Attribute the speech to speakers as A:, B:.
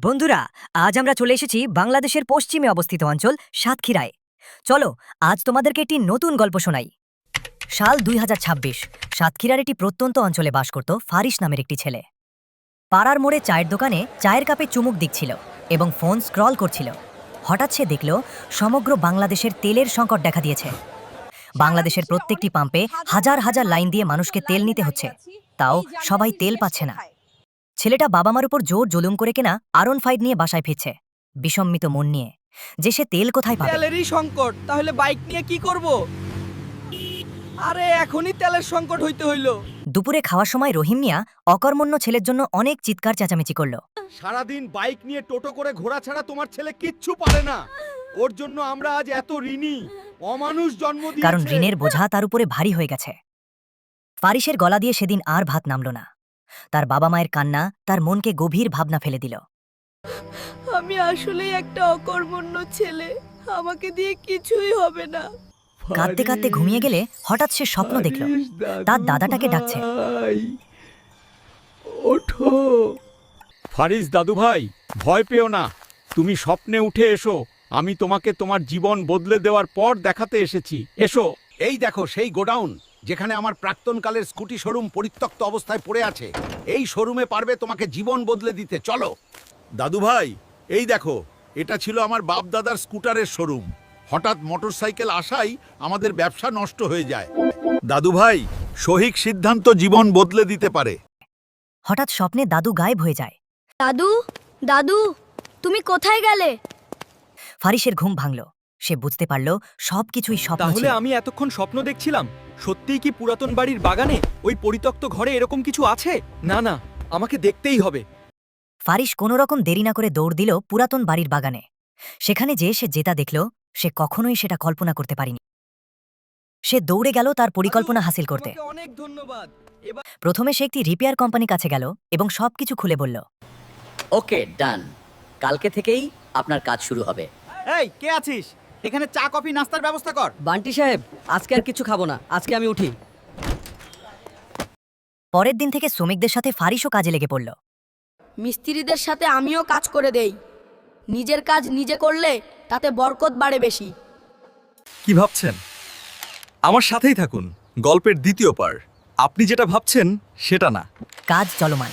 A: বন্ধুরা, আজ আমরা চলে এসেছি বাংলাদেশের পশ্চিমে অবস্থিত অঞ্চল সাতক্ষীরায়। চলো আজ তোমাদেরকে একটি নতুন গল্প শোনাই। সাল 2026। সাতক্ষীরার একটি প্রত্যন্ত অঞ্চলে বাস করত ফারিস নামের একটি ছেলে। পাড়ার মোড়ে চায়ের দোকানে চায়ের কাপে চুমুক দিচ্ছিল এবং ফোন স্ক্রল করছিল। হঠাৎ সে দেখল সমগ্র বাংলাদেশের তেলের সংকট দেখা দিয়েছে। বাংলাদেশের প্রত্যেকটি পাম্পে হাজার হাজার লাইন দিয়ে মানুষকে তেল নিতে হচ্ছে, তাও সবাই তেল পাচ্ছে না। ছেলেটা বাবা মার উপর জোর জুলুম করে কেনা R15 নিয়ে বাসায় ফিরছে, বিষম্মিত মন নিয়ে যে সে তেল কোথায় পাবে।
B: তেলেরই সংকট, তাহলে বাইক নিয়ে কি করব? আরে এখনই তেলের সংকট হইতে হইল।
A: দুপুরে খাওয়ার সময় রহিম মিয়া অকর্মণ্য ছেলের জন্য অনেক চিৎকার চেঁচামেচি করল।
C: সারাদিন বাইক নিয়ে টোটো করে ঘোরা ছাড়া তোমার ছেলে কিচ্ছু পারে না। ওর জন্য আমরা আজ এত ঋণী, অমানুষ জন্ম দিয়েছে।
A: কারণ ঋণের বোঝা তার উপরে ভারী হয়ে গেছে। ফারিসের গলা দিয়ে সেদিন আর ভাত নামল না। তার বাবা মায়ের কান্না তার মনকে গভীর ভাবনা ফেলে দিল।
D: আমি আসলেই একটা অকর্মণ্য ছেলে, আমাকে দিয়ে কিছুই হবে না।
A: কাঁদতে কাঁদতে ঘুমিয়ে গেলে হঠাৎ সে স্বপ্ন দেখল তার দাদাটাকে ডাকছে।
C: ওঠো ফারিস দাদু ভাই, ভয় পেও না, তুমি স্বপ্নে উঠে এসো। আমি তোমাকে তোমার জীবন বদলে দেওয়ার পর দেখাতে এসেছি। এসো। এই দেখো সেই গোডাউন যেখানে আমার প্রাক্তনকালের স্কুটি শোরুম পরিত্যক্ত অবস্থায় পড়ে আছে। এই শোরুমে পারবে তোমাকে জীবন বদলে দিতে। চলো দাদু ভাই, এই দেখো এটা ছিল আমার বাপ দাদার স্কুটারের শোরুম। হঠাৎ মোটরসাইকেল আসাই আমাদের ব্যবসা নষ্ট হয়ে যায়। দাদু ভাই, সঠিক সিদ্ধান্ত জীবন বদলে দিতে পারে।
A: হঠাৎ স্বপ্নে দাদু গায়েব হয়ে যায়।
D: দাদু, দাদু, তুমি কোথায় গেলে?
A: ফারিসের ঘুম ভাঙল। সে বুঝতে পারল সবকিছুই স্বপ্ন
B: তাহলে
A: ছিল।
B: আমি এতক্ষণ স্বপ্ন দেখছিলাম। সত্যিই কি পুরাতন বাড়ির বাগানে ওই পরিত্যক্ত ঘরে এরকম কিছু আছে? না না, আমাকে দেখতেই হবে।
A: ফারিস কোনো রকম দেরি না করে দৌড় দিল পুরাতন বাড়ির বাগানে। সেখানে যে সে যেটা দেখল সে কখনোই সেটা কল্পনা করতে পারেনি। সে দৌড়ে গেল তার পরিকল্পনা হাসিল করতে।
B: তোমাকে অনেক ধন্যবাদ। এবার
A: প্রথমে সে একটি রিপেয়ার কোম্পানির কাছে গেল এবং সবকিছু খুলে বলল।
E: ওকে, ডান। কালকে থেকেই আপনার কাজ শুরু হবে।
B: এই কে আছিস? এখানে চা কফি নাস্তার ব্যবস্থা কর।
F: বান্টি সাহেব, আজকে আর কিছু খাবো না, আজকে আমি উঠি।
A: পরের দিন থেকে শ্রমিকদের সাথে ফারিসও কাজে লেগে পড়ল।
D: মিস্ত্রিদের সাথে আমিও কাজ করে দেই। নিজের কাজ নিজে করলে তাতে বরকত বাড়ে বেশি।
G: কি ভাবছেন? আমার সাথেই থাকুন, গল্পের দ্বিতীয় পার্ট। আপনি যেটা ভাবছেন সেটা না।
A: কাজ চলমান।